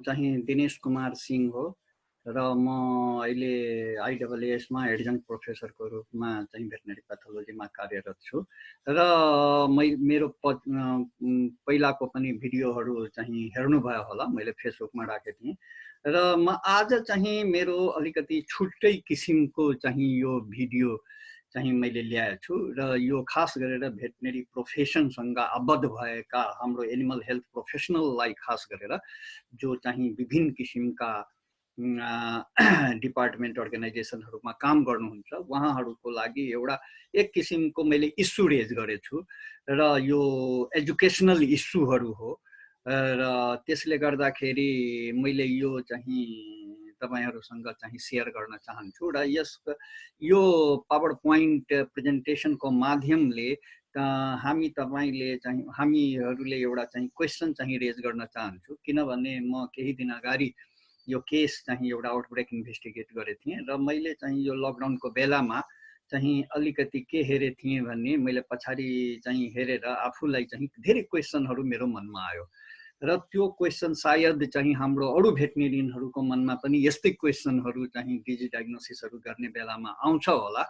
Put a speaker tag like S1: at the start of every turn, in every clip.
S1: चाहिँ दिनेश कुमार सिंह हो र म अहिले आइडब्ल्युएस मा एडजंक्ट प्रोफेसरको रूपमा चाहिँ भेटनरी पैथोलोजीमा कार्यरत छु र मेरो पहिलाको पनि भिडियोहरू चाहिँ हेर्नुभयो होला, मैले फेसबुकमा राखेको थिएँ र म आज चाहिँ मेरो अलिकति छुट्टै किसिमको चाहिँ यो भिडियो चाहिँ मैले ल्याएको छु र यो खास गरेर भेटनरी प्रोफेसनसँग आबद्ध भएका हाम्रो एनिमल हेल्थ प्रोफेसनललाई खास गरेर जो चाहिँ विभिन्न किसिमका डिपार्टमेन्ट अर्गनाइजेसनहरूमा काम गर्नुहुन्छ उहाँहरूको लागि एउटा एक किसिमको मैले इस्यु रेज गरेछु र यो एजुकेसनल इस्युहरू हो र त्यसले गर्दाखेरि मैले यो चाहिँ तपाईहरुसँग चाहिँ शेयर गर्न चाहन्छु र यो पावर पोइन्ट प्रेजेन्टेसनको माध्यमले हामीहरूले एउटा चाहिँ क्वेशन चाहिँ रेज गर्न चाहन्छु, किनभने म केही दिन अगाडि यो केस चाहिँ एउटा आउटब्रेक इन्भेस्टिगेट गरेको थिएँ र मैले चाहिँ यो लकडाउनको बेलामा चाहिँ अलिकति के हेरे थिएँ भने मैले पछाडि चाहिँ हेरेर आफूलाई चाहिँ धेरै क्वेशनहरू मेरो मनमा आयो र त्यो क्वेशन सायद चाहिँ हाम्रो अरु भेटनेरियनहरूको मनमा पनि यस्तै क्वेशनहरू चाहिँ डिजिज डायग्नोसिसहरू गर्ने बेलामा आउँछ होला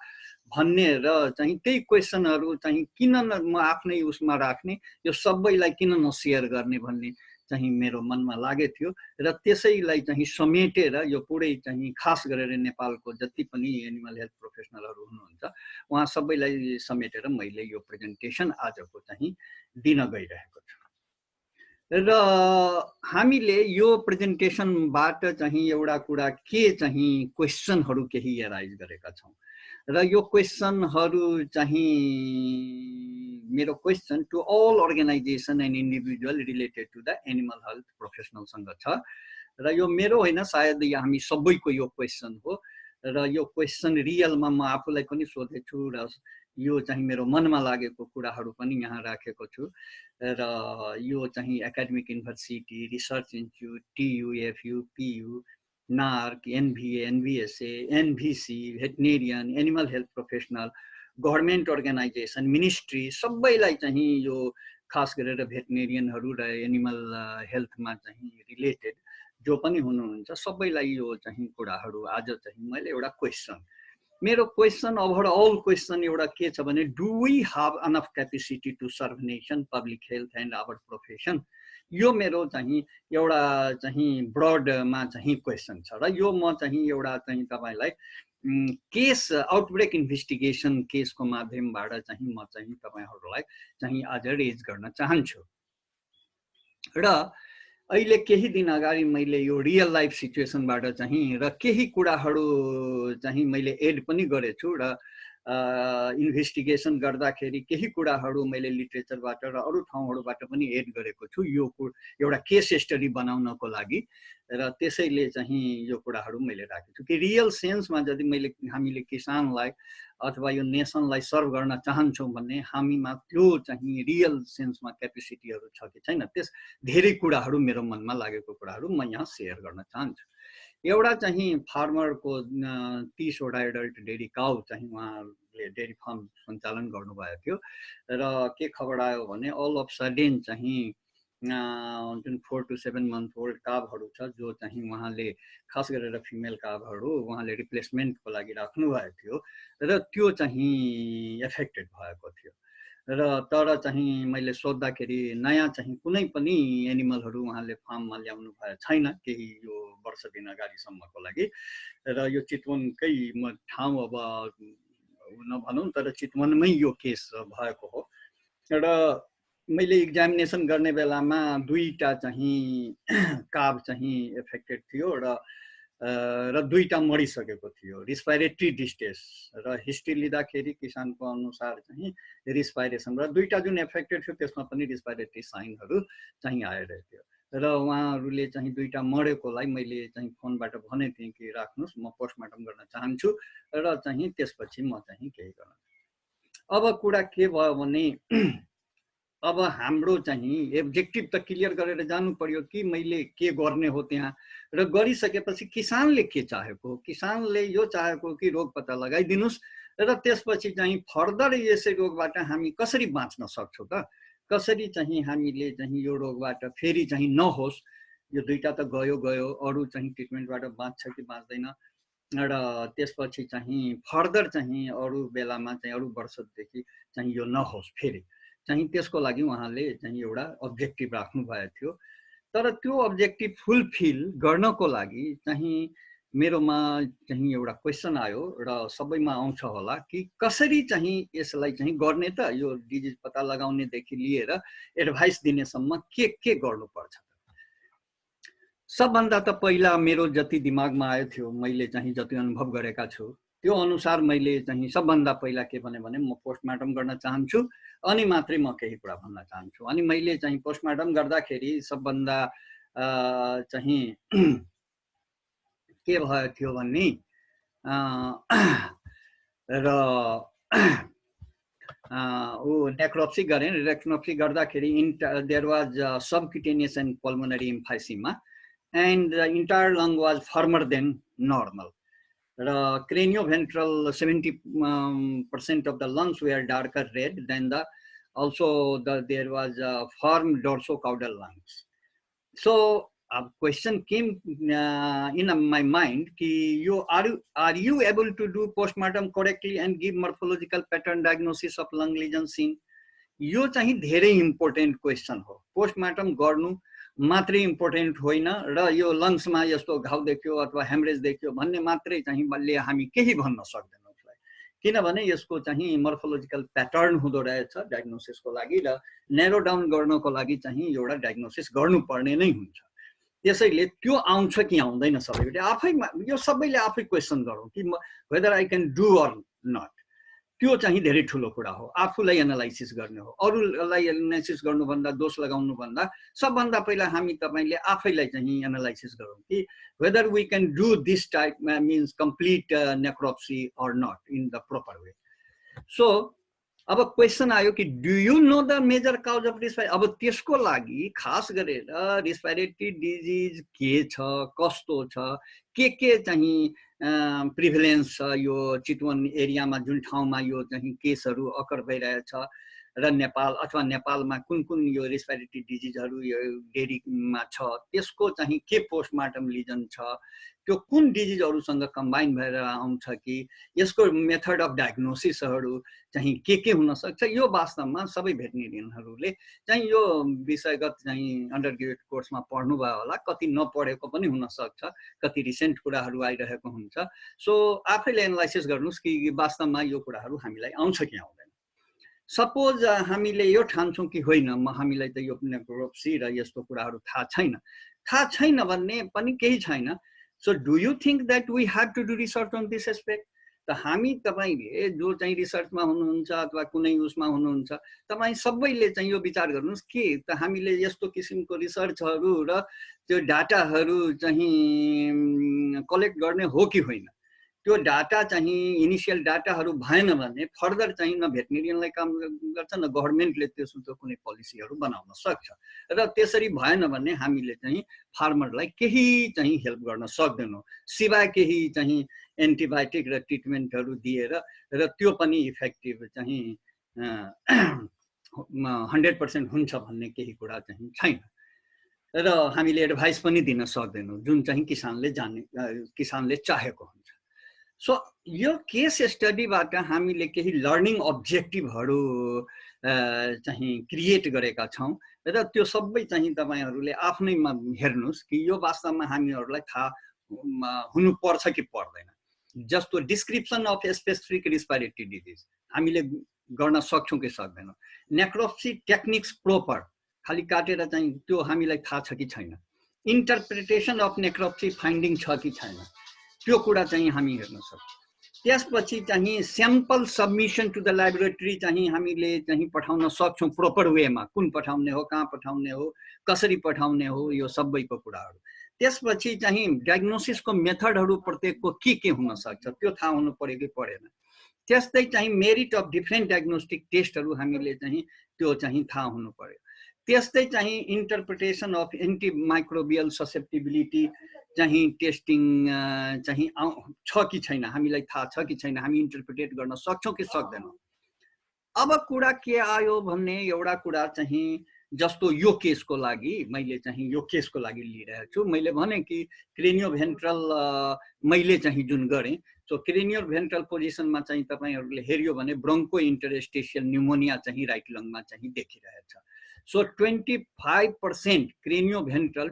S1: भन्ने र चाहिँ त्यही क्वेशनहरू चाहिँ किन म आफ्नै उसमा राख्ने, यो सबैलाई किन नसेयर गर्ने भन्ने चाहिँ मेरो मनमा लागेको थियो र त्यसैलाई चाहिँ समेटेर यो पुरै चाहिँ खास गरेर नेपालको जति पनि एनिमल हेल्थ प्रोफेसनलहरू हुनुहुन्छ उहाँ सबैलाई समेटेर मैले यो प्रेजेन्टेसन आजको चाहिँ दिन गइरहेको छु र हामीले यो प्रेजेन्टेसनबाट चाहिँ एउटा कुरा के चाहिँ क्वेशनहरू केही एराइज गरेका छौं र यो क्वेशनहरू चाहिँ मेरो question to all organisation and individual related to the animal health प्रोफेसनलसँग छ र यो मेरो होइन, सायद हामी सबैको यो क्वेशन हो र यो क्वेशन रियलमा म आफूलाई पनि सोधेछु र यो चाहिँ मेरो मनमा लागेको कुराहरू पनि यहाँ राखेको छु र यो चाहिँ academic university, research institute, TUFU, PU, NARC, NVA, NVSA, NVC, veterinarian, animal health professional, government organization, ministry सबैलाई चाहिँ यो खास गरेर भेटनेरियनहरू र एनिमल हेल्थमा चाहिँ रिलेटेड जो पनि हुनुहुन्छ सबैलाई यो चाहिँ कुराहरू आज चाहिँ मैले एउटा क्वेशन, मेरो क्वेशन ओभरअल क्वेशन एउटा के छ भने do we have enough capacity to serve nation, public health and our profession, यो मेरो चाहिँ एउटा चाहिँ ब्रडमा चाहिँ क्वेशन छ र यो म चाहिँ एउटा चाहिँ तपाईलाई केस आउटब्रेक इन्भेस्टिगेसन केसको माध्यमबाट चाहिँ म चाहिँ तपाईहरुलाई चाहिँ आज रेज गर्न चाहन्छु र अहिले केही दिन अगाडि मैले यो रियल लाइफ सिचुएसनबाट चाहिँ र केही कुराहरू चाहिँ मैले एड पनि गरेछु र इन्भेस्टिगेसन गर्दाखेरि केही कुराहरू मैले लिटरेचरबाट र अरु ठाउँहरूबाट पनि एड गरेको छु यो एउटा केस स्टडी बनाउनको लागि र त्यसैले चाहिँ यो कुराहरू मैले राखेको छु कि रियल सेन्समा यदि हामीले किसानलाई अथवा यो नेसनलाई सर्भ गर्न चाहन्छौं भने हामीमा त्यो चाहिँ रियल सेन्समा क्यापेसिटीहरू छ कि छैन, त्यस धेरै कुराहरू मेरो मनमा लागेको कुराहरू म यहाँ शेयर गर्न चाहन्छु। एउटा चाहिँ फार्मरको 30 वटा एडल्ट डेरी काउ चाहिँ उहाँले डेरी फार्म सञ्चालन गर्नुभएको थियो र के खबर आयो भने अल अफ सडन चाहिँ जुन 4 to 7 month old काभहरू छ जो चाहिँ उहाँले खास गरेर फिमेल काभहरू उहाँले रिप्लेसमेन्टको लागि राख्नु भएको थियो र त्यो चाहिँ एफेक्टेड भएको थियो र तर चाहिँ मैले सोध्दाखेरि नयाँ चाहिँ कुनै पनि एनिमलहरू उहाँले फार्ममा ल्याउनु भएको छैन केही यो वर्ष दिन अगाडिसम्मको लागि र यो चितवनकै ठाउँ अब नभनौँ तर चितवनमै यो केस भएको हो र मैले एक्जामिनेसन गर्ने बेलामा दुईटा चाहिँ काभ चाहिँ एफेक्टेड थियो र दुईटा मरिसकेको थियो रेस्पिरेटरी डिस्ट्रेस र हिस्ट्री लिँदाखेरि किसानको अनुसार चाहिँ रेस्पिरेसन र दुईटा जुन एफेक्टेड थियो त्यसमा पनि रेस्पिरेटरी साइनहरू चाहिँ आइरहेको थियो र उहाँहरूले चाहिँ दुईटा मरेकोलाई मैले चाहिँ फोनबाट भनेको थिएँ कि राख्नुस् म पोस्टमार्टम गर्न चाहन्छु र चाहिँ त्यसपछि म चाहिँ केही गर्न। अब कुरा के भयो भने अब हाम्रो चाहिँ एब्जेक्टिभ त क्लियर गरेर जानु पर्यो कि मैले के गर्ने हो त्यहाँ र गरिसकेपछि किसानले के चाहेको, किसानले यो चाहेको कि रोग पत्ता लगाइदिनुस् र त्यसपछि चाहिँ फर्दर यसै रोगबाट हामी कसरी बाँच्न सक्छौं त, कसरी चाहिँ हामीले चाहिँ यो रोगबाट फेरि चाहिँ नहोस् यो दुईटा त गयो गयो, अरू चाहिँ ट्रिटमेन्टबाट बाँच्छ कि बाँच्दैन र त्यसपछि चाहिँ फर्दर चाहिँ अरू बेलामा चाहिँ अरू वर्षदेखि चाहिँ यो नहोस् फेरि चाहिँ त्यसको लागि उहाँले चाहिँ एउटा अब्जेक्टिभ राख्नु भएको थियो। तर त्यो अब्जेक्टिभ फुलफिल गर्नको लागि चाहिँ मेरोमा चाहिँ एउटा क्वेसन आयो र सबैमा आउँछ होला कि कसरी चाहिँ यसलाई चाहिँ गर्ने त, यो डिजिज पत्ता लगाउनेदेखि लिएर एडभाइस दिनेसम्म के गर्नुपर्छ। सबभन्दा त पहिला मेरो जति दिमागमा आयो थियो, मैले चाहिँ जति अनुभव गरेका छु त्यो अनुसार मैले चाहिँ सबभन्दा पहिला के भने म पोस्टमार्टम गर्न चाहन्छु अनि मात्रै म केही कुरा भन्न चाहन्छु। अनि मैले चाहिँ पोस्टमार्टम गर्दाखेरि सबभन्दा चाहिँ के भयो थियो भन्ने र नेक्रोप्सी गरेँ। नेक्रोप्सी गर्दाखेरि there was subcutaneous and pulmonary emphysema and the entire lung was firmer than normal. The cranioventral 70% of the lungs were darker red than there was a firm dorsocaudal lungs. So a question came in my mind कि are you able to do postmortem correctly and give morphological pattern diagnosis of lung lesion seen? यो चाहिँ धेरै important question हो। Postmortem गर्नु मात्रै important होइन र यो लङ्समा यस्तो घाउ देखियो अथवा हेमरेज देखियो भन्ने मात्रै चाहिँ हामी केही भन्न सक्दैनौँ उसलाई, किनभने यसको चाहिँ मर्फोलोजिकल प्याटर्न हुँदो रहेछ डायग्नोसिसको लागि र नेरो डाउन गर्नको लागि चाहिँ एउटा डायग्नोसिस गर्नुपर्ने नै हुन्छ। त्यसैले त्यो आउँछ कि आउँदैन सबैले आफैमा यो सबैले आफै क्वेसन गरौँ कि whether I can do or not. त्यो चाहिँ धेरै ठुलो कुरा हो, आफूलाई एनालाइसिस गर्ने हो। अरूलाई एनालाइसिस गर्नुभन्दा दोष लगाउनुभन्दा सबभन्दा पहिला हामी तपाईले आफैलाई चाहिँ एनालाइसिस गरौँ कि whether we can do this type means complete necropsy or not in the proper way. So अब क्वेसन आयो कि do you know the major cause of respiratory. अब त्यसको लागि खास गरेर रिस्पाइरेटरी डिजिज के छ, कस्तो छ, के चाहिँ प्रिभिलेन्स छ यो चितवन एरियामा जुन ठाउँमा यो चाहिँ केसहरू अकर भइरहेछ र नेपाल अथवा नेपालमा कुन कुन यो रेस्पिरेटरी डिजिजहरू यो डेरीमा छ, त्यसको चाहिँ के पोस्टमार्टम लिजन छ, त्यो कुन डिजिजहरूसँग कम्बाइन भएर आउँछ कि यसको मेथड अफ डायग्नोसिसहरू चाहिँ के हुन सक्छ। यो वास्तवमा सबै भेटनेरियनहरूले चाहिँ यो विषयगत चाहिँ अन्डर ग्रेजुएट कोर्समा पढ्नुभयो होला, कति नपढेको पनि हुन सक्छ, कति रिसेन्ट कुराहरू आइरहेको हुन्छ। सो आफैले एनालाइसिस गर्नुस् कि वास्तवमा यो कुराहरू हामीलाई आउँछ कि आउँदैन। सपोज हामीले यो ठान्छौँ कि होइन हामीलाई त यो नेक्रोप्सी र यस्तो कुराहरू थाहा छैन भन्ने पनि केही छैन। So do you think that we have to do research on this aspect? त हामी तपाईले जो चाहिँ रिसर्चमा हुनुहुन्छ अथवा कुनै उसमा हुनुहुन्छ, तपाईँ सबैले चाहिँ यो विचार गर्नुहोस् कि त हामीले यस्तो किसिमको रिसर्चहरू र त्यो डाटाहरू चाहिँ कलेक्ट गर्ने हो कि होइन। त्यो डाटा चाहिँ इनिसियल डाटाहरू भएन भने फर्दर चाहिँ न भेटनेरियनलाई काम गर्छ न गभर्मेन्टले त्यसको कुनै पोलिसीहरू बनाउन सक्छ र त्यसरी भएन भने हामीले चाहिँ फार्मरलाई केही चाहिँ हेल्प गर्न सक्दैनौँ सिवाय केही चाहिँ एन्टिबायोटिक र ट्रिटमेन्टहरू दिएर र त्यो पनि इफेक्टिभ चाहिँ 100% हुन्छ भन्ने केही कुरा चाहिँ छैन र हामीले एडभाइस पनि दिन सक्दैनौँ जुन चाहिँ किसानले चाहेको हुन्छ। सो यो केस स्टडीबाट हामीले केही लर्निङ अब्जेक्टिभहरू चाहिँ क्रिएट गरेका छौँ र त्यो सबै चाहिँ तपाईहरूले आफ्नैमा हेर्नुहोस् कि यो वास्तवमा हामीहरूलाई थाहा हुनुपर्छ कि पर्दैन। जस्तो description of specific respiratory disease हामीले गर्न सक्छौँ कि सक्दैनौँ। नेक्रोप्सी टेक्निक्स प्रोपर खाली काटेर चाहिँ त्यो हामीलाई थाहा छ कि छैन। इन्टरप्रिटेसन अफ नेक्रोप्सी फाइन्डिङ छ कि छैन, त्यो कुरा चाहिँ हामी हेर्न सक्छौँ। त्यसपछि चाहिँ sample submission to the laboratory चाहिँ हामीले चाहिँ पठाउन सक्छौँ प्रोपर वेमा, कुन पठाउने हो, कहाँ पठाउने हो, कसरी पठाउने हो, यो सबैको कुराहरू। त्यसपछि चाहिँ डायग्नोसिसको मेथडहरू प्रत्येकको के हुन सक्छ त्यो थाहा हुनु पर्यो कि परेन। त्यस्तै चाहिँ मेरिट अफ डिफ्रेन्ट डायग्नोस्टिक टेस्टहरू हामीले चाहिँ त्यो चाहिँ थाहा हुनु पर्यो। त्यस्तै चाहिँ इन्टरप्रिटेसन अफ एन्टिमाइक्रोबियल ससेप्टिबिलिटी चाहिँ टेस्टिङ चाहिँ छ कि छैन, हामीलाई थाहा छ कि छैन, हामी इन्टरप्रिटेट गर्न सक्छौँ कि सक्दैनौँ। अब कुरा के आयो भन्ने एउटा कुरा चाहिँ जस्तो यो केसको लागि मैले चाहिँ यो केसको लागि लिइरहेको छु। मैले भने कि क्रेनियोभेन्ट्रल मैले चाहिँ जुन गरेँ, सो क्रेनियोभेन्ट्रल पोजिसनमा चाहिँ तपाईहरुले हेर्यो भने ब्रोन्को इन्टरस्टिशियल न्युमोनिया चाहिँ राइट लङमा चाहिँ देखिरहेछ। So 25% cranioventral,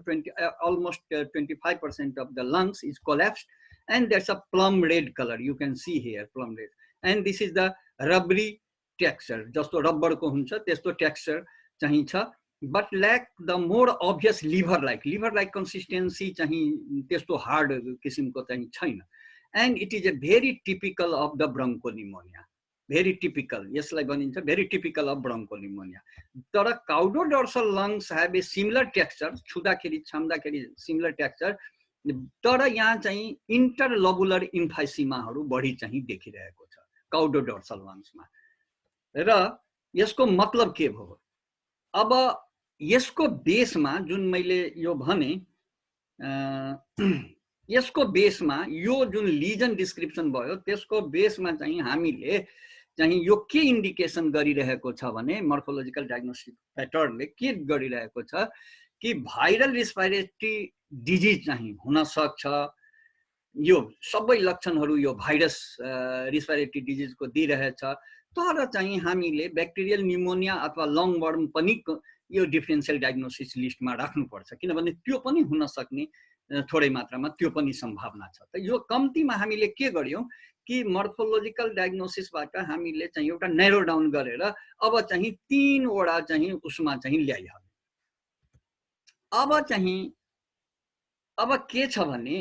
S1: almost 25% of the lungs is collapsed, and that's a plum red color. You can see here, plum red. And this is the rubbery texture. Just rubber ko huncha, testo texture chahicha, but lack the more obvious liver-like consistency chahi testo hard kisimko chahi chaina. And it is a very typical of the bronchopneumonia. Very typical, yes, like very typical of bronchopneumonia. The caudodorsal lungs have a similar texture, chudakeri, chamdakeri, similar texture. तर यहाँ चाहिँ interlobular इम्फाइसीमाहरु बढी चाहिँ देखिरहेको छ काउडोडोर्सल लंग्समा। र यसको मतलब के भयो? अब यसको बेसमा जुन मैले यो भने यसको बेसमा यो जुन लिजन डिस्क्रिप्सन भयो त्यसको बेसमा चाहिँ हामीले चाहिँ यो के इन्डिकेसन गरिरहेको छ भने मर्फोलोजिकल डायग्नोस्टिक प्याटर्नले के गरिरहेको छ कि भाइरल रेस्पिरेटरी डिजिज चाहिँ हुन सक्छ। यो सबै लक्षणहरु यो भाइरस रेस्पिरेटरी डिजिजको दिइरहेछ। तर चाहिँ हामीले ब्याक्टेरियल न्युमोनिया अथवा लङ वर्म पनि यो डिफरेन्शियल डायग्नोसिस लिस्टमा राख्नुपर्छ, किनभने त्यो पनि हुन सक्ने थोरै मात्रामा त्यो पनि सम्भावना छ। त यो कम्तीमा हामीले के गर्यौं कि मर्फोलोजिकल डायग्नोसिसबाट हामीले चाहिँ एउटा नैरो डाउन गरेर अब चाहिँ 3 वटा चाहिँ उसमा चाहिँ ल्याइहाल्यो। अब चाहिँ अब के छ भने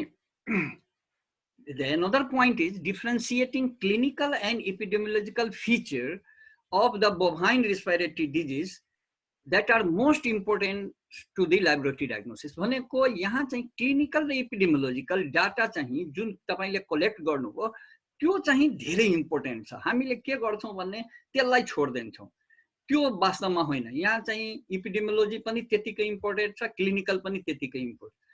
S1: another point is differentiating clinical and epidemiological feature of the bovine respiratory disease that are most important to the laboratory diagnosis. भनेको यहाँ चाहिँ क्लिनिकल र एपिडेमियोलोजिकल डाटा चाहिँ जुन तपाईले कलेक्ट गर्नुभयो त्यो चाहिँ धेरै इम्पोर्टेन्ट छ। हामीले के गर्छौं भन्ने त्यसलाई छोड्दिन्छौं, त्यो वास्तवमा होइन। यहाँ चाहिँ एपिडेमियोलोजी पनि त्यतिकै इम्पोर्टेन्ट छ, क्लिनिकल पनि त्यतिकै इम्पोर्टेन्ट।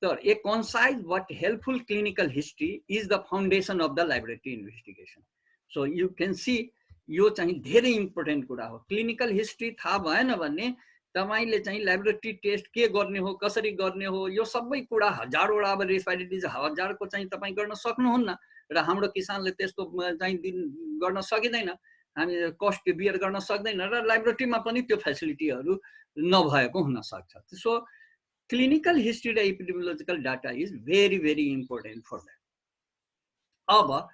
S1: तर a concise but helpful clinical history is the foundation of the laboratory investigation. So you can see यो चाहिँ धेरै इम्पोर्टेन्ट कुरा हो। क्लिनिकल हिस्ट्री थाहा भएन भने तपाईले चाहिँ ल्याबोरेटरी टेस्ट के गर्ने हो, कसरी गर्ने हो, यो सबै कुरा हजारवटा अब रेस्पिरेटरी हजारको चाहिँ तपाई गर्न सक्नुहुन्न र हाम्रो किसानले त्यस्तो चाहिँ गर्न सकिदैन, हामी कस्ट बियर गर्न सक्दैन र ल्याबोरेटरीमा पनि त्यो फ्यासिलिटीहरु नभएको हुन सक्छ। सो clinical history र epidemiological data is very important for that. अब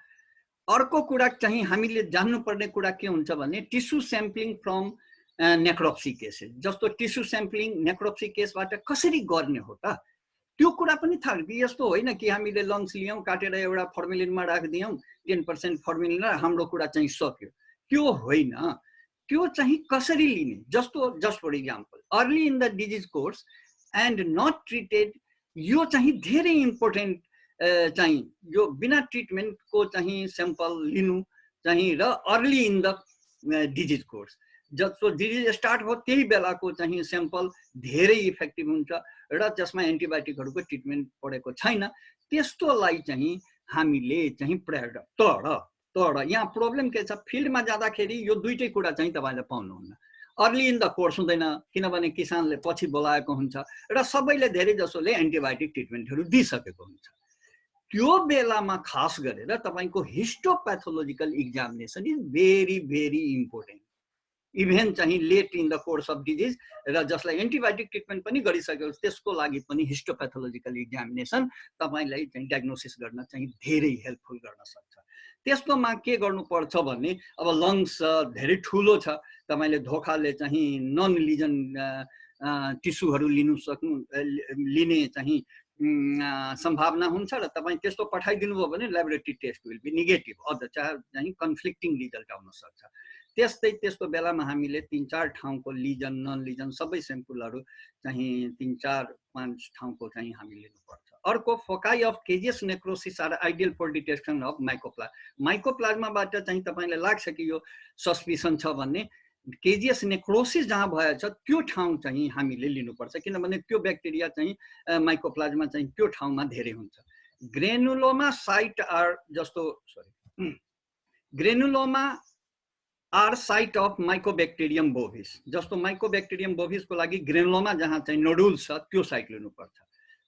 S1: अर्को कुरा चाहिँ हामीले जान्नु पर्ने कुरा के हुन्छ भने tissue sampling from necropsy cases. जस्तो टिस्यु स्याम्पलिङ नेक्रोप्सी केसबाट कसरी गर्ने हो त, त्यो कुरा पनि थाहा। यस्तो होइन कि हामीले लङ्स लियौं काटेर एउटा फर्मुलिनमा राखिदियौं 10% फर्मुलिन र हाम्रो कुरा चाहिँ सक्यो, त्यो होइन। त्यो चाहिँ कसरी लिने, just for example early in the disease course and not treated, यो चाहिँ धेरै इम्पोर्टेन्ट चाहिँ यो बिना ट्रिटमेन्ट को चाहिँ स्याम्पल लिनु चाहिँ र early in the disease course जब डिजिज स्टार्ट हो त्यही बेलाको चाहिँ स्याम्पल धेरै इफेक्टिभ हुन्छ र त्यसमा एन्टिबायोटिकहरुको ट्रिटमेन्ट परेको छैन, त्यस्तोलाई चाहिँ हामीले चाहिँ प्रयोग। तर यहाँ प्रब्लम के छ, फिल्डमा जाँदाखेरि यो दुईटै कुरा चाहिँ तपाईले पाउनुहुन्न। अर्ली इन द कोर्स हुँदैन किनभने किसानले पछि बोलाएको हुन्छ र सबैले धेरै जसोले एन्टिबायोटिक ट्रिटमेन्टहरु दिइसकेको हुन्छ। त्यो बेलामा खास गरेर तपाईको histopathological examination is very important. Even चाहिँ late in the course of disease र जसलाई एन्टिबायोटिक ट्रिटमेन्ट पनि गरिसक्यो त्यसको लागि पनि हिस्टोप्याथोलोजिकल एक्जामिनेसन तपाईलाई चाहिँ डायग्नोसिस गर्न चाहिँ धेरै हेल्पफुल गर्न सक्छ। त्यसकोमा के गर्नुपर्छ भने अब लङ्स धेरै ठुलो छ, तपाईले धोखाले चाहिँ नन लिजन टिस्युहरु लिने चाहिँ सम्भावना हुन्छ र तपाई त्यस्तो पठाइदिनु भयो भने laboratory test will be negative अथवा चाहिँ कन्फ्लिक्टिङ रिजल्ट आउन सक्छ। त्यस्तो बेलामा हामीले 3-4 ठाउँको लिजन नन लिजन सबै स्याम्पलहरु चाहिँ 3-4-5 ठाउँको चाहिँ हामी लिनुपर्छ। अर्को foci of caseous necrosis are ideal for detection of माइकोप्लाज्माबाट चाहिँ तपाईलाई लाग्छ कि यो सस्पिसन छ भन्ने केजियस नेक्रोसिस जहाँ भएछ त्यो ठाउँ चाहिँ हामीले लिनुपर्छ, किनभने त्यो ब्याक्टेरिया चाहिँ माइकोप्लाज्मा चाहिँ त्यो ठाउँमा धेरै हुन्छ। ग्रेनुलोमा साइट आर जस्तो granuloma are site of mycobacterium bovis. जस्तो माइकोबैक्टेरियम बोभिसको लागि ग्रेनुलोमा जहाँ चाहिँ नोडुल छ त्यो साइट लिनुपर्छ।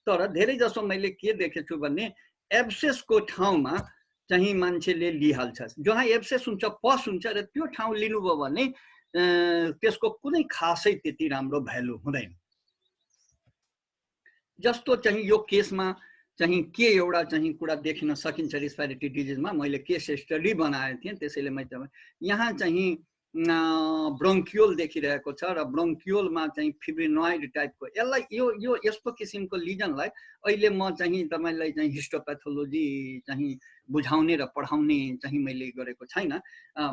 S1: तर धेरै जसो मैले के देखेछु भने एब्सेसको ठाउँमा चाहिँ मान्छेले लिइहाल्छ। जहाँ एब्सेस हुन्छ पस हुन्छ र त्यो ठाउँ लिनुभयो भने त्यसको कुनै खासै त्यति राम्रो भ्यालु हुँदैन। जस्तो चाहिँ यो केसमा चाहिँ के एउटा चाहिँ कुरा देखिन सकिन्छ रेस्पिरेटरी डिजिजमा। मैले केस स्टडी बनाएको थिएँ, त्यसैले मैले यहाँ चाहिँ ब्रोङ्कियोल देखिरहेको छ र ब्रोङ्कियोलमा चाहिँ फिब्रिनोइड टाइपको यसलाई यो यस्तो किसिमको लिजनलाई अहिले म चाहिँ तपाईँलाई चाहिँ हिस्टोप्याथोलोजी चाहिँ बुझाउने र पढाउने चाहिँ मैले गरेको छैन,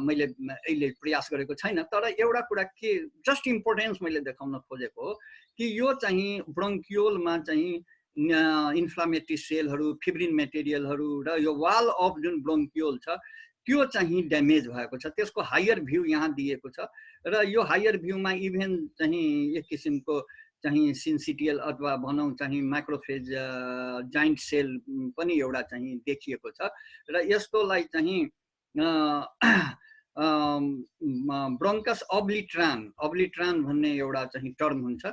S1: मैले अहिले प्रयास गरेको छैन। तर एउटा कुरा के जस्ट इम्पोर्टेन्स मैले देखाउन खोजेको हो कि यो चाहिँ ब्रोङ्कियोलमा चाहिँ इन्फ्लामेटरी सेलहरू, फिब्रिन मेटेरियलहरू र यो वाल अफ जुन ब्रोङ्कियोल छ त्यो चाहिँ ड्यामेज भएको छ। त्यसको हायर भ्यू यहाँ दिएको छ र यो हायर भ्यूमा इभेन चाहिँ एक किसिमको चाहिँ सिन्सिटियल अथवा भनौँ चाहिँ माइक्रोफेज जाइन्ट सेल पनि एउटा चाहिँ देखिएको छ र यस्तोलाई चाहिँ ब्रोङ्कस अब्लिट्रान भन्ने एउटा चाहिँ टर्म हुन्छ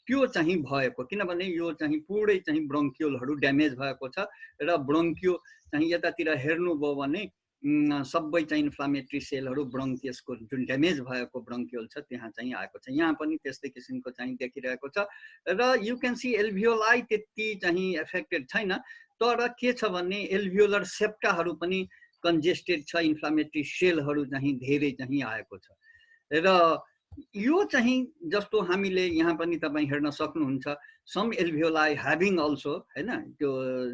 S1: त्यो चाहिँ भएको, किनभने यो चाहिँ पुरै चाहिँ ब्रोङ्कियोलहरू ड्यामेज भएको छ र ब्रोङ्कियो चाहिँ यतातिर हेर्नुभयो भने सबै चाहिँ इन्फ्लामेटरी सेलहरू ब्रोङ्कियसको जुन ड्यामेज भएको ब्रोङ्कियोल छ त्यहाँ चाहिँ आएको छ। यहाँ पनि त्यस्तै किसिमको चाहिँ देखिरहेको छ र यु क्यान सी एल्भियोलाई त्यति चाहिँ एफेक्टेड छैन, तर के छ भने एल्भियोलर सेप्टाहरू पनि कन्जेस्टेड छ, इन्फ्लामेटरी सेलहरू चाहिँ धेरै चाहिँ आएको छ र यो चाहिँ जस्तो हामीले यहाँ पनि तपाईँ हेर्न सक्नुहुन्छ सम एल्भियोलाई ह्याभिङ अल्सो हैन, त्यो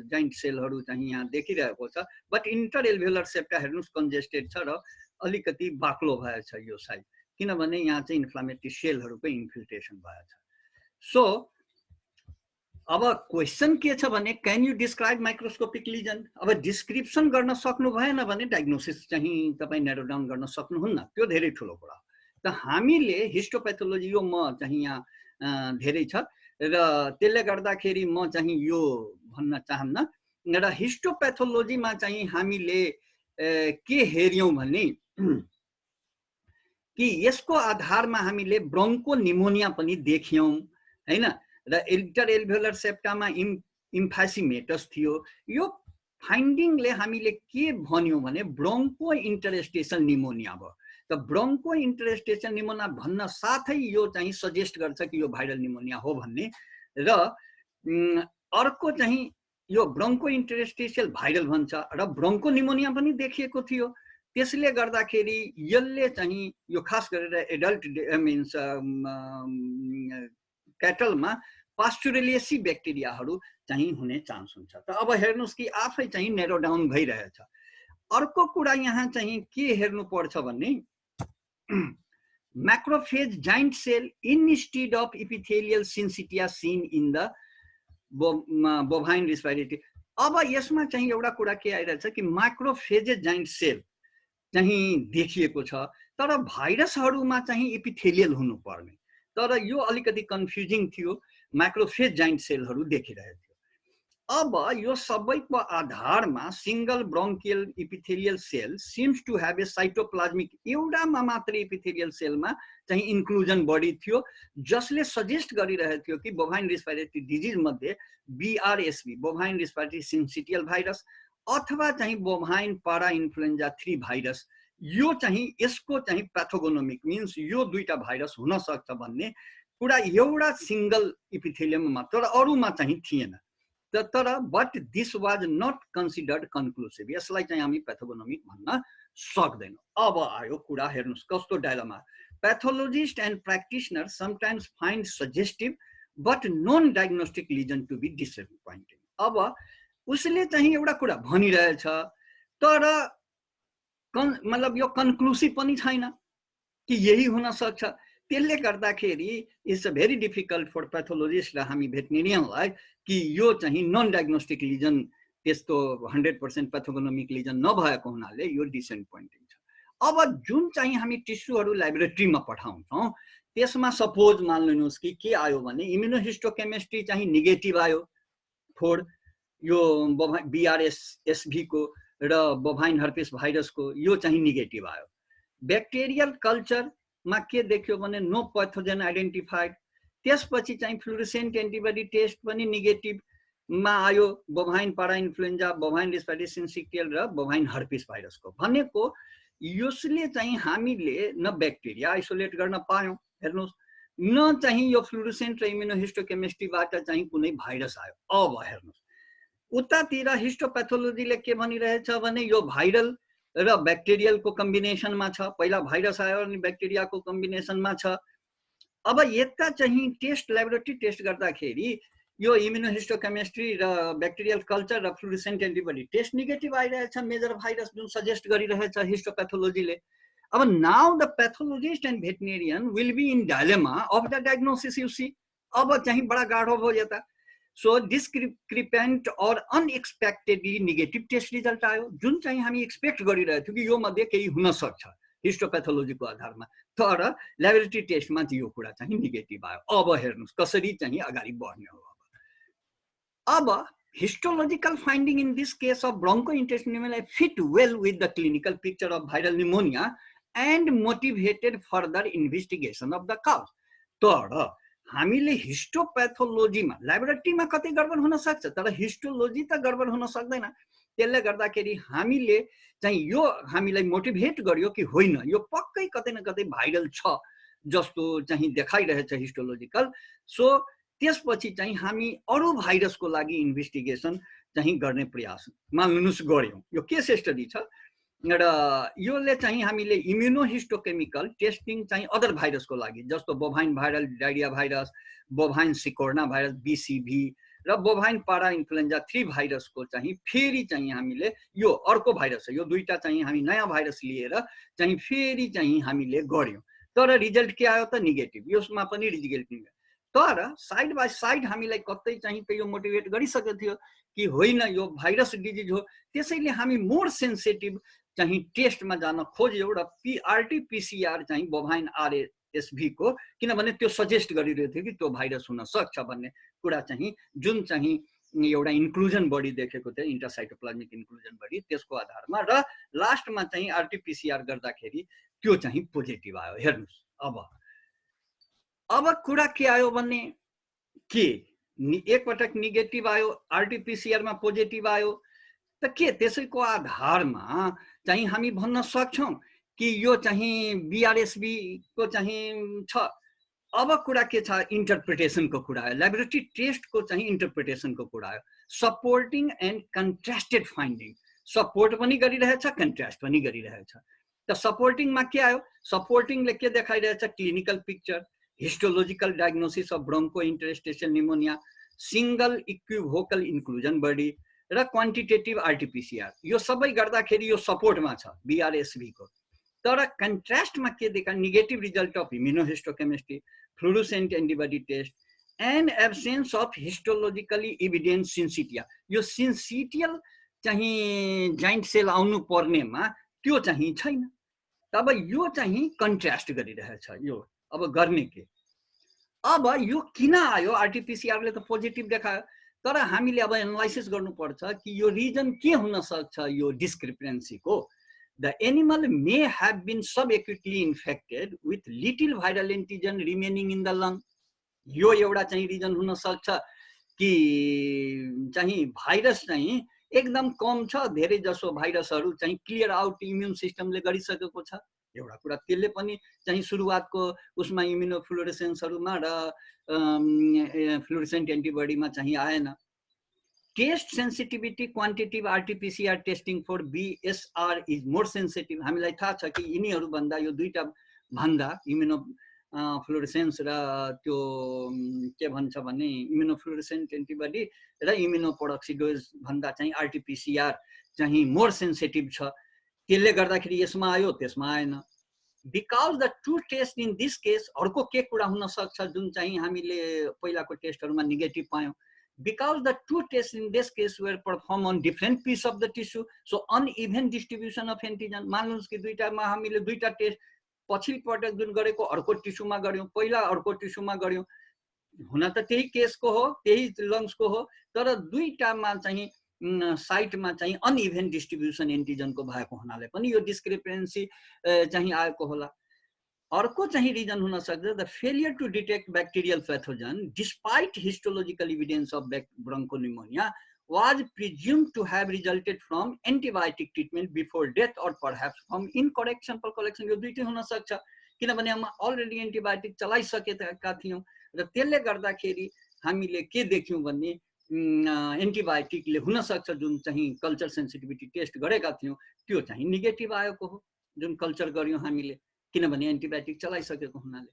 S1: जाइन्ट सेलहरू चाहिँ यहाँ देखिरहेको छ, बट इन्टर एल्भियोलर सेप्टा हेर्नुहोस् कन्जेस्टेड छ र अलिकति बाक्लो भएछ यो साइड, किनभने यहाँ चाहिँ इन्फ्लामेटरी सेलहरूको इन्फिल्ट्रेसन भएछ। सो अब क्वेसन के छ भने क्यान यु डिस्क्राइब माइक्रोस्कोपिक लिजन। अब डिस्क्रिप्सन गर्न सक्नु भएन भने डायग्नोसिस चाहिँ तपाईँ नेरो डाउन गर्न सक्नुहुन्न, त्यो धेरै ठुलो कुरा हो। त हामीले हिस्टोप्याथोलोजी यो म चाहिँ यहाँ धेरै छ र त्यसले गर्दाखेरि म चाहिँ यो भन्न चाहन्न र हिस्टोप्याथोलोजीमा चाहिँ हामीले के हेर्यौँ भने कि यसको आधारमा हामीले ब्रोङ्को निमोनिया पनि देख्यौँ हैन र इन्टर एल्भियोलर सेप्टामा इम्फासिमेटस थियो। यो फाइन्डिङले हामीले के भन्यौँ भने ब्रोङ्को इन्टरस्टेसन निमोनिया भयो। त ब्रोङ्को इन्टरस्टेसन निमोनिया भन्न साथै यो चाहिँ सजेस्ट गर्छ कि यो भाइरल निमोनिया हो भन्ने र अर्को चाहिँ यो ब्रोङ्को इन्टरस्टेसियल भाइरल भन्छ र ब्रोङ्को निमोनिया पनि देखिएको थियो। त्यसले गर्दाखेरि यसले चाहिँ यो खास गरेर एडल्ट मिन्स क्याटलमा पास्चुरेलियसी ब्याक्टेरियाहरू चाहिँ हुने चान्स हुन्छ। त अब हेर्नुहोस् कि आफै चाहिँ नेरो डाउन भइरहेछ। अर्को कुरा यहाँ चाहिँ के हेर्नु पर्छ भने macrophage giant cell instead of epithelial syncytia seen in the bovine respiratory। अब यसमा चाहिँ एउटा कुरा के आइरहेछ कि macrophage giant cell चाहिँ देखिएको छ, तर भाइरसहरूमा चाहिँ एपिथेलियल हुनुपर्ने, तर यो अलिकति कन्फ्युजिङ थियो, macrophage giant सेलहरू देखिरहेको थियो। अब यो सबैको आधारमा single bronchial epithelial cell seems to have a cytoplasmic एउटामा मात्र एपिथेलियल सेलमा चाहिँ इन्क्लुजन बढी थियो, जसले सजेस्ट गरिरहेको थियो कि बोभाइन रेस्पिरेटरी डिजिज मध्ये बीआरएसभी बोभाइन रेस्पिरेटरी सिन्सिटियल भाइरस अथवा चाहिँ बोभाइन पारा इन्फ्लुएन्जा 3 भाइरस यो चाहिँ यसको चाहिँ प्याथोगोनोमिक मिन्स यो दुईटा भाइरस हुन सक्छ भन्ने कुरा एउटा सिंगल एपिथेलियममा, तर अरूमा चाहिँ थिएन। तर but this was not considered conclusive, यसलाई चाहिँ हामी प्याथोगोनोमिक भन्न सक्दैनौँ। अब आयो कुरा, हेर्नुस् कस्तो dilemma. Pathologist and practitioner sometimes find suggestive but non diagnostic lesion to be disappointing. अब उसले चाहिँ एउटा कुरा भनिरहेछ तर मतलब यो कन्क्लुसिभ पनि छैन कि यही हुन सक्छ। त्यसले गर्दाखेरि it's a very difficult for pathologist र हामी भेटनेरियनलाई कि यो चाहिँ नन डायग्नोस्टिक लिजन त्यस्तो 100% पैथोगोनोमिक लिजन नभएको हुनाले यो डिसअपॉइंटिङ छ। अब जुन चाहिँ हामी टिस्युहरू ल्याबोरेटरीमा पठाउँछौँ त्यसमा सपोज मान्नुस् कि के आयो भने इम्युनोहिस्टोकेमिस्ट्री चाहिँ नेगेटिभ आयो फोर यो बीआरएसएसभी को र बोभाइन हर्पेस भाइरस को यो चाहिँ नेगेटिभ आयो। ब्याक्टेरियल कल्चरमा के देख्यो भने नो पैथोजेन आइडेन्टिफाइड। त्यसपछि चाहिँ फ्लुरोसेन्ट एन्टिबडी टेस्ट पनि नेगेटिभमा आयो बोभाइन पारा इन्फ्लुएन्जा, बोभाइन रेस्पिरेटरी सिन्सिटियल र बोभाइन हर्पिस भाइरसको। भनेको यसले चाहिँ हामीले न ब्याक्टेरिया आइसोलेट गर्न पायौँ, हेर्नुहोस्, न चाहिँ यो फ्लुरोसेन्ट र इम्युनोहिस्टोकेमिस्ट्रीबाट चाहिँ कुनै भाइरस आयो। अब हेर्नुहोस् उतातिर हिस्टोप्याथोलोजीले के भनिरहेछ भने यो भाइरल र ब्याक्टेरियलको कम्बिनेसनमा छ, पहिला भाइरस आयो अनि ब्याक्टेरियाको कम्बिनेसनमा छ। अब यता चाहिँ टेस्ट ल्याबोरेटरी टेस्ट गर्दाखेरि यो इम्युनोहिस्टोकेमिस्ट्री र ब्याक्टेरियल कल्चर र फ्लुरोसेन्ट एन्टिबडी टेस्ट नेगेटिभ आइरहेछ मेजर भाइरस जुन सजेस्ट गरिरहेछ हिस्टोप्याथोलोजीले। अब now the pathologist and veterinarian will be in dilemma of the diagnosis. You see अब चाहिँ बडा गाढो भयो यता। सो डिस्क्रिपेन्ट और अनएक्सपेक्टेडली नेगेटिभ टेस्ट रिजल्ट आयो जुन चाहिँ हामी एक्सपेक्ट गरिरहेको थियौँ कि यो मध्ये केही हुन सक्छ हिस्टोप्याथोलोजीको आधारमा, तर ल्याबोरेटरी टेस्टमा चाहिँ यो कुरा चाहिँ नेगेटिभ आयो। अब हेर्नुहोस् कसरी चाहिँ अगाडि बढ्ने हो। अब histological finding in this case of bronchointestinal pneumonia fit well with the clinical picture of viral pneumonia and motivated further investigation of the cause. तर हामीले हिस्टोप्याथोलोजीमा ल्याबोरेटरीमा कतै गडबड हुन सक्छ तर हिस्टोलोजी त गडबड हुन सक्दैन। त्यसले गर्दाखेरि हामीले चाहिँ यो हामीलाई मोटिभेट गर्यो कि होइन यो पक्कै कतै न कतै भाइरल छ जस्तो चाहिँ देखाइरहेछ हिस्टोलोजिकल। सो त्यसपछि चाहिँ हामी अरू भाइरसको लागि इन्भेस्टिगेसन चाहिँ गर्ने प्रयास मान्नुस् गर्यौँ। यो केस स्टडी छ र योले चाहिँ हामीले इम्युनोहिस्टोकेमिकल टेस्टिङ चाहिँ अदर भाइरसको लागि जस्तो bovine viral diarrhoea virus, bovine सिकोर्ना virus बीसीभी र बोभाइन पारा इन्फ्लुएन्जा 3 भाइरसको चाहिँ फेरि चाहिँ हामीले यो अर्को भाइरस हो, यो दुईटा चाहिँ हामी नयाँ भाइरस लिएर चाहिँ फेरि चाहिँ हामीले गर्यौँ। तर रिजल्ट के आयो त नेगेटिभ, यसमा पनि रिजल्ट नेगेटिभ। तर साइड बाई साइड हामीलाई कतै चाहिँ यो मोटिभेट गरिसकेको थियो कि होइन यो भाइरस डिजिज हो। त्यसैले हामी मोर सेन्सिटिभ चाहिँ टेस्टमा जान खोज्यौँ र आरटीपीसीआर चाहिँ बोभाइन आरएसभी को, किनभने त्यो सजेस्ट गरिरहेको थियो कि त्यो भाइरस हुन सक्छ भन्ने कुरा चाहिँ जुन चाहिँ एउटा इन्क्लुजन बडी देखेको थियो इन्टरसाइटोप्लाज्मिक इन्क्लुजन बडी, त्यसको आधारमा र लास्टमा चाहिँ आरटीपीसीआर गर्दाखेरि त्यो चाहिँ पोजिटिभ आयो। हेर्नुहोस् अब कुरा के आयो भने के एकपटक नेगेटिभ आयो आरटीपीसीआरमा पोजिटिभ आयो त के त्यसैको आधारमा चाहिँ हामी भन्न सक्छौँ कि यो चाहिँ बीआरएसबी को चाहिँ छ। अब कुरा के छ इन्टरप्रिटेसनको कुरा आयो, ल्याबोरेटरी टेस्टको चाहिँ इन्टरप्रिटेसनको कुरा आयो। सपोर्टिङ एन्ड कन्ट्रास्टेड फाइन्डिङ, सपोर्ट पनि गरिरहेछ कन्ट्रास्ट पनि गरिरहेछ। त सपोर्टिङमा के आयो, सपोर्टिङले के देखाइरहेछ clinical picture, histological diagnosis of broncho interstitial pneumonia, single equivocal inclusion body र क्वान्टिटेटिभ आरटीपीसीआर, यो सबै गर्दाखेरि यो सपोर्टमा छ बीआरएसभी को। तर कन्ट्रास्टमा के देखा negative result of immunohistochemistry, fluorescent antibody test and absence of histologically evidence syncytia, यो सिन्सिटियल चाहिँ जाइन्ट सेल आउनु पर्नेमा त्यो चाहिँ छैन। तब यो चाहिँ कन्ट्रास्ट गरिरहेछ। यो अब गर्ने के, अब यो किन आयो आरटीपीसीआरले त पोजिटिभ देखायो तर हामीले अब एनालाइसिस गर्नुपर्छ कि यो रिजन के हुन सक्छ यो डिस्क्रिपेन्सीको। The animal may have been subacutely infected with little viral antigen remaining in the lung, यो एउटा चाहिँ रिजन हुन सक्छ कि चाहिँ भाइरस चाहिँ एकदम कम छ, धेरै जसो भाइरसहरू चाहिँ क्लियर आउट इम्युन सिस्टमले गरिसकेको छ एउटा कुरा। त्यसले पनि चाहिँ सुरुवातको उसमा इम्युनोफ्लोरेसेन्सहरूमा र फ्लोरेसेन्ट एन्टिबडीमा चाहिँ आएन। Test sensitivity quantitative RTPCR testing for BSR is more sensitive. हामीलाई थाहा छ कि यिनीहरू भन्दा यो दुईटा भन्दा इम्युनो फ्लोरेसेन्स र त्यो के भन्छ भने इम्युनोफ्लोरेसेन्ट एन्टिबडी र इम्युनोपेरोक्सिडोज भन्दा चाहिँ आरटीपीसीआर चाहिँ मोर सेन्सिटिभ छ। त्यसले गर्दाखेरि यसमा आयो त्यसमा आएन। Because the two test in this case, अर्को के कुरा हुन सक्छ जुन चाहिँ हामीले पहिलाको टेस्टहरूमा नेगेटिभ पायौँ, because the two tests in this case were performed on different piece of the tissue, so uneven distribution of antigen। मान्नुस् कि दुईटामा हामीले दुईटा टेस्ट पछिल्लो पटक जुन गरेको अर्को टिस्युमा गर्यौं, पहिला अर्को टिस्युमा गर्यौं, हुन त त्यही केसको हो त्यही लङ्सको हो, तर दुईटामा चाहिँ साइटमा चाहिँ अनइभेन डिस्ट्रिब्युसन एन्टिजनको भएको हुनाले पनि यो डिस्क्रिपेन्सी चाहिँ आएको होला। अर्को चाहिँ रिजन हुन सक्छ the failure to detect bacterial pathogen despite histological evidence of bronchopneumonia was presumed to have resulted from antibiotic treatment before death or perhaps from incorrect sample collection। यो दुईटै हुन सक्छ किनभने हामी अलरेडी एन्टिबायोटिक चलाइसकेका थियौं र त्यसले गर्दाखेरि हामीले के देख्यौं भन्ने एन्टिबायोटिकले हुन सक्छ जुन चाहिँ कल्चर सेन्सिटिभिटी टेस्ट गरेका थियौं त्यो चाहिँ नेगेटिभ आएको हो जुन कल्चर गर्यौं हामीले किनभने एन्टिबायोटिक चलाइसकेको हुनाले।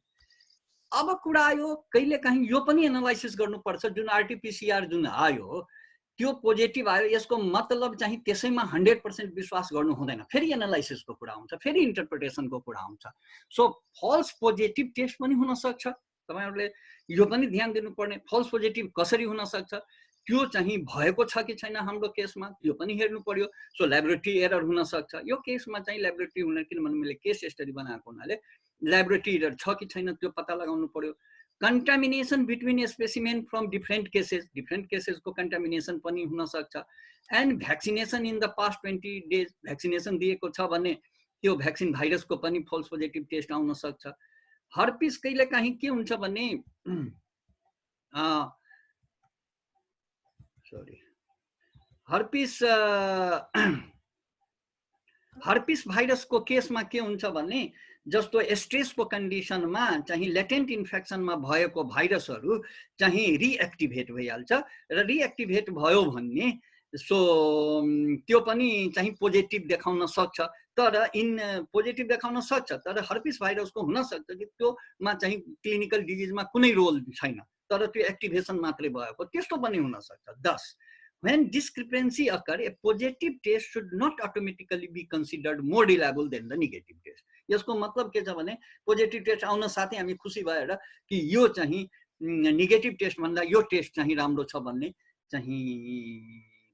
S1: अब कुरा आयो कहिलेकाहीँ यो पनि एनालाइसिस गर्नुपर्छ जुन आरटीपीसीआर जुन आयो त्यो पोजिटिभ आयो यसको मतलब चाहिँ त्यसैमा 100% विश्वास गर्नु हुँदैन। फेरि एनालाइसिसको कुरा आउँछ, फेरि इन्टरप्रिटेसनको कुरा आउँछ। सो फल्स पोजिटिभ टेस्ट पनि हुन सक्छ, तपाईहरुले यो पनि ध्यान दिनुपर्ने। फल्स पोजिटिभ कसरी हुन सक्छ त्यो चाहिँ भएको छ कि छैन हाम्रो केसमा त्यो पनि हेर्नु पर्यो। सो ल्याबोरेटरी एरर हुन सक्छ। यो केसमा चाहिँ ल्याबोरेटरी हुन किनभने मैले केस स्टडी बनाएको हुनाले ल्याबोरेटरी एरर छ कि छैन त्यो पत्ता लगाउनु पर्यो। contamination between a specimen from different cases को contamination पनि हुन सक्छ। and vaccination in the past 20 days vaccination दिएको छ भने त्यो भ्याक्सिन भाइरसको पनि फल्स पोजिटिभ टेस्ट आउन सक्छ। हर्पिस कहिले काहीँ के हुन्छ भने हर्पिस भाइरसको केसमा के हुन्छ भने जस्तो स्ट्रेसको कन्डिसनमा चाहिँ लेटेन्ट इन्फेक्सनमा भएको भाइरसहरू चाहिँ रिएक्टिभेट भइहाल्छ र रिएक्टिभेट भयो भने सो त्यो पनि चाहिँ पोजिटिभ देखाउन सक्छ। तर पोजिटिभ देखाउन सक्छ तर हर्पिस भाइरसको हुन सक्छ कि त्योमा चाहिँ क्लिनिकल डिजिजमा कुनै रोल छैन तर त्यो एक्टिभेसन मात्रै भएको त्यस्तो पनि हुन सक्छ। 10 When discrepancy occur, a positive test should not automatically be considered more reliable than the negative test। यसको मतलब के छ भने पोजिटिभ टेस्ट आउन साथै हामी खुसी भएर कि यो चाहिँ नेगेटिभ टेस्ट भन्दा यो टेस्ट चाहिँ राम्रो छ भन्ने चाहिँ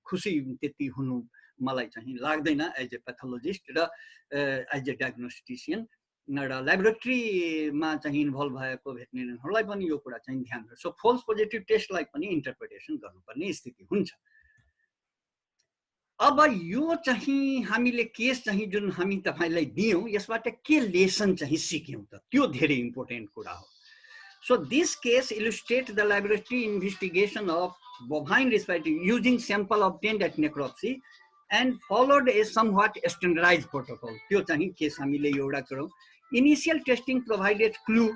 S1: खुसी त्यति हुनु मलाई चाहिँ लाग्दैन एज ए पैथोलोजिस्ट र एज ए डायग्नोस्टिशियन र ल्याबोरेटरीमा चाहिँ इन्भल्भ भएको भेटनेरियनहरूलाई पनि यो कुरा चाहिँ ध्यान दिन्छ। सो फल्स पोजिटिभ टेस्टलाई पनि इन्टरप्रिटेसन गर्नुपर्ने स्थिति हुन्छ। अब यो चाहिँ हामीले केस चाहिँ जुन हामी तपाईलाई दियौं यसबाट के लेसन चाहिँ सिक्यौं त त्यो धेरै इम्पोर्टेन्ट कुरा हो। So this case illustrate the laboratory investigation of bovine respiratory using sample obtained at necropsy and followed a somewhat standardized protocol। त्यो चाहिँ केस हामीले एउटा गरौँ। Initial testing provided clue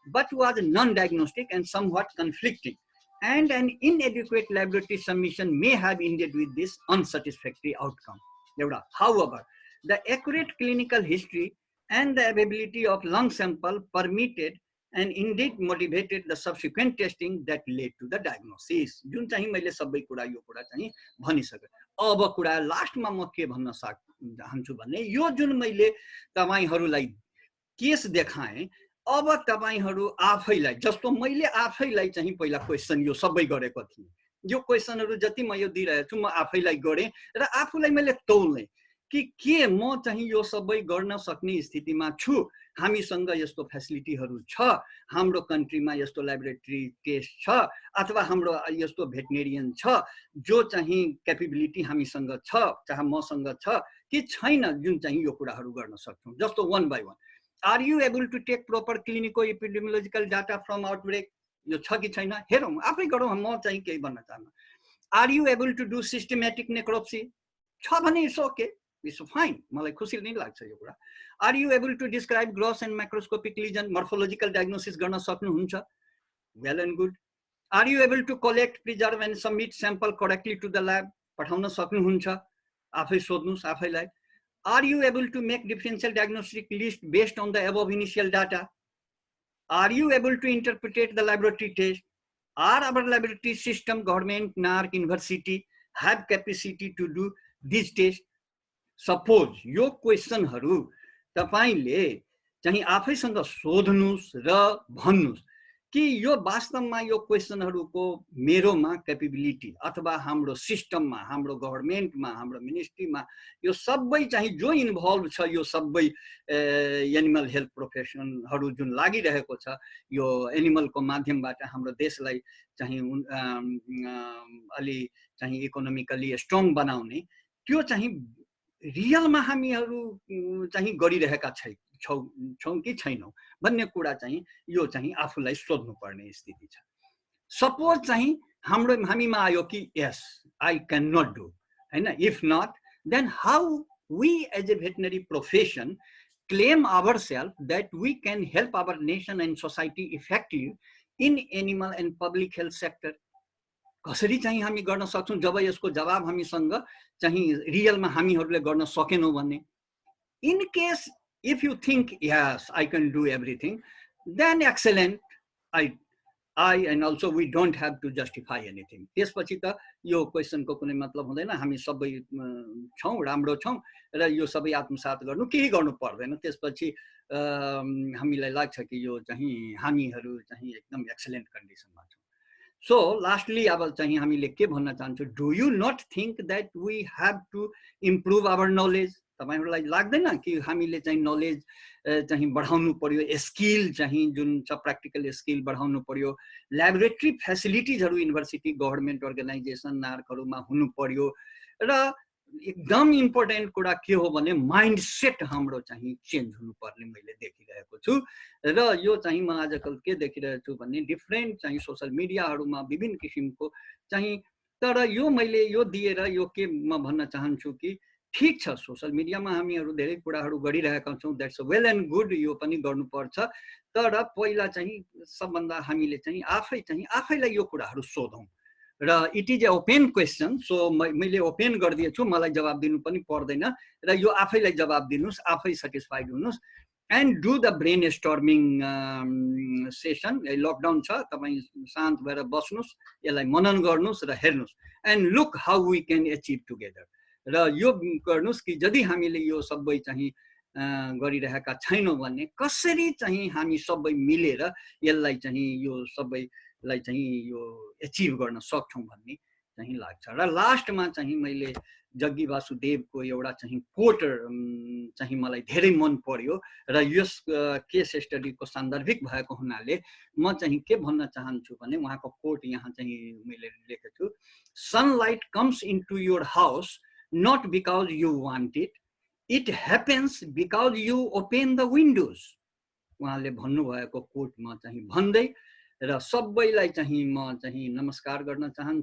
S1: but was non-diagnostic and somewhat conflicting, and an inadequate laboratory submission may have ended with this unsatisfactory outcome। However, the accurate clinical history and the availability of lung sample permitted and indeed motivated the subsequent testing that led to the diagnosis। जुन चाहिँ मैले सबै कुरा यो कुरा चाहिँ भनिसके। अब कुरा लास्टमा म के भन्न चाहन्छु भने यो जुन मैले तपाईहरुलाई केस देखाएँ अब तपाईहरु आफैलाई जस्तो मैले आफैलाई चाहिँ पहिला क्वेशन यो सबै गरेको थिएँ। यो क्वेशनहरु जति म यो दिइरहेको छु म आफैलाई गरे र आफूलाई मैले तौले कि के म चाहिँ यो सबै गर्न सक्ने स्थितिमा छु। हामीसँग यस्तो फ्यासिलिटीहरु छ, हाम्रो कन्ट्रीमा यस्तो ल्याबोरेटरी टेस्ट छ अथवा हाम्रो यस्तो भेटनेरियन छ जो चाहिँ क्यापेबिलिटी हामीसँग छ चाहे मसँग छ कि छैन जुन चाहिँ यो कुराहरु गर्न सक्छौं। जस्तो 1 by 1 Are you able to take proper clinical epidemiological data from outbreak? यो छ कि छैन हेरौं आफै गरौँ। म चाहिँ के भन्न चाहन्छु Are you able to do systematic necropsy? छ भने इट्स ओके इट्स फाइन मलाई खुसी नै लाग्छ यो कुरा। Are you able to describe gross and macroscopic lesion morphological diagnosis गर्न सक्नुहुन्छ? Well and good. Are you able to collect, preserve and submit sample correctly to the lab? पठाउन सक्नुहुन्छ? आफै सोध्नुस् आफैलाई। Are you able to make differential diagnostic list based on the above initial data? Are you able to interpret the laboratory test? Are our laboratory system, government, NARC, university have capacity to do this test? Suppose यो क्वेशनहरु तपाईले चाहिँ आफैसँग सोध्नुस् र भन्नुस् कि यो वास्तवमा यो क्वेसनहरूको मेरोमा capability अथवा हाम्रो सिस्टममा, हाम्रो गभर्नमेन्टमा, हाम्रो मिनिस्ट्रीमा यो सबै चाहिँ जो इन्भल्भ छ, यो सबै एनिमल हेल्थ प्रोफेसनहरू जुन लागिरहेको छ, यो एनिमलको माध्यमबाट हाम्रो देशलाई चाहिँ अलि चाहिँ इकोनोमिकली स्ट्रङ बनाउने, त्यो चाहिँ रियलमा हामीहरू चाहिँ गरिरहेका छौँ कि छैनौँ भन्ने कुरा चाहिँ यो चाहिँ आफूलाई सोध्नुपर्ने स्थिति छ। सपोज चाहिँ हामीमा आयो कि yes I can not do हैन, if not then how we as a veterinary profession claim ourselves that we can help our nation and society effective in animal and public health sector. कसरी चाहिँ हामी गर्न सक्छौँ जब यसको जवाब हामीसँग चाहिँ रियलमा हामीहरूले गर्न सकेनौँ भने, in case if you think yes I can do everything, then excellent, I and also we don't have to justify anything. त्यसपछि त यो क्वेसनको कुनै मतलब हुँदैन, हामी सबै छौँ, राम्रो छौँ र यो सबै आत्मसात गर्नु केही गर्नु पर्दैन। त्यसपछि हामीलाई लाग्छ कि यो चाहिँ हामीहरू चाहिँ एकदम एक्सलेन्ट कन्डिसनमा छौँ। सो लास्टली अब चाहिँ हामीले के भन्न चाहन्छौँ, do you not think that we have to improve our knowledge? तपाईहरूलाई लाग्दैन कि हामीले चाहिँ नलेज चाहिँ बढाउनु पर्यो, स्किल चाहिँ जुन छ प्र्याक्टिकल स्किल बढाउनु पर्यो, ल्याबोरेटरी फेसिलिटिजहरू युनिभर्सिटी गभर्नमेन्ट अर्गनाइजेसन नार्कहरूमा हुनु पर्यो, र एकदम इम्पोर्टेन्ट कुरा के हो भने माइन्ड सेट हाम्रो चाहिँ चेन्ज हुनुपर्ने मैले देखिरहेको छु। र यो चाहिँ म आजकल के देखिरहेको छु भने डिफ्रेन्ट चाहिँ सोसल मिडियाहरूमा विभिन्न किसिमको चाहिँ, तर यो मैले यो दिएर यो के म भन्न चाहन्छु कि ठिक छ, सोसल मिडियामा हामीहरू धेरै कुराहरू गरिरहेका छौँ, द्याट्स वेल एन्ड गुड, यो पनि गर्नुपर्छ, तर पहिला चाहिँ सबभन्दा हामीले चाहिँ आफैलाई यो कुराहरू सोधौँ। र it is a open question, so मैले ओपन गरिदिएछु, मलाई जवाब दिनु पनि पर्दैन, र यो आफैलाई जवाब दिनुहोस्, आफै सेटिस्फाइड हुनुहोस्, and do the brain storming session. Lockdown छ, तपाईँ शान्त भएर बस्नुहोस्, यसलाई मनन गर्नुहोस् र हेर्नुहोस्, and look how we can achieve together. र यो गर्नुहोस् कि यदि हामीले यो सबै चाहिँ गरिरहेका छैनौँ भने कसरी चाहिँ हामी सबै मिलेर यसलाई चाहिँ यो सबैलाई चाहिँ यो एचिभ गर्न सक्छौँ भन्ने चाहिँ लाग्छ। र लास्टमा चाहिँ मैले जग्गी वासुदेवको एउटा चाहिँ कोट चाहिँ मलाई धेरै मन पर्यो, र यस केस स्टडीको सान्दर्भिक भएको हुनाले म चाहिँ के भन्न चाहन्छु भने उहाँको कोट यहाँ चाहिँ मैले लेखेको छु, sunlight comes into your house not because you want it, it happens because you open the windows. उहाँले भन्नुभएको कोटमा चाहिँ भन्दै र सबैलाई चाहिँ म चाहिँ नमस्कार गर्न चाहन्छु।